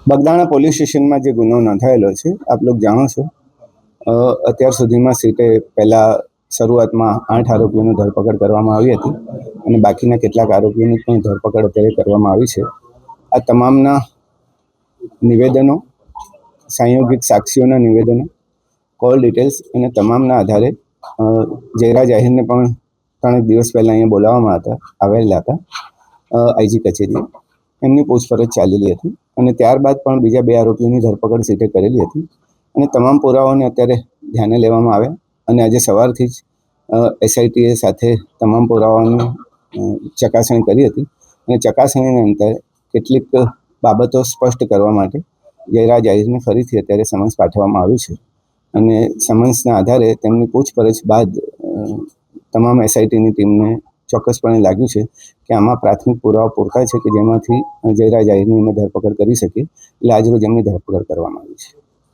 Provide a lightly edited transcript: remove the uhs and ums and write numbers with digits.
Bagdana police સ્ટેશનમાં જે ગુનો નોંધાયેલો છે આપ લોકો જાણો છો, અત્યાર સુધીમાં સીટે પહેલાં શરૂઆતમાં 8 આરોપીઓની ધરપકડ કરવામાં આવી હતી અને બાકીના કેટલાક આરોપીઓની પણ ધરપકડ અત્યારે કરવામાં આવી છે. આ તમામના નિવેદનો, સંયોગિત સાક્ષીઓના નિવેદનો, કોલ ડિટેલ્સ અને તમામના આધારે જયરાજ આહિરને પણ 3 દિવસ પહેલાં અહીંયા બોલાવવામાં આવેલા હતા આઈજી કચેરીએ. એમની પૂછપરછ ચાલેલી હતી અને ત્યારબાદ પણ બીજા 2 આરોપીઓની ધરપકડ સીટે કરેલી હતી અને તમામ પુરાવાઓને અત્યારે ધ્યાને લેવામાં આવ્યા અને આજે સવારથી જ એસઆઈટીએ સાથે તમામ પુરાવાઓની ચકાસણી કરી હતી અને ચકાસણીના અંતે કેટલીક બાબતો સ્પષ્ટ કરવા માટે જયરાજ આહિરને ફરીથી અત્યારે સમન્સ પાઠવવામાં આવ્યું છે અને સમન્સના આધારે તેમની પૂછપરછ બાદ તમામ એસઆઈટીની ટીમને ચોક્કસપણે લાગ્યું છે કે આમાં પ્રાથમિક પુરાવા પૂરતા છે કે જેમાંથી જયરાજ આહિરની અમે ધરપકડ કરી શકીએ. એટલે આજરોજ એમની ધરપકડ કરવામાં આવી છે.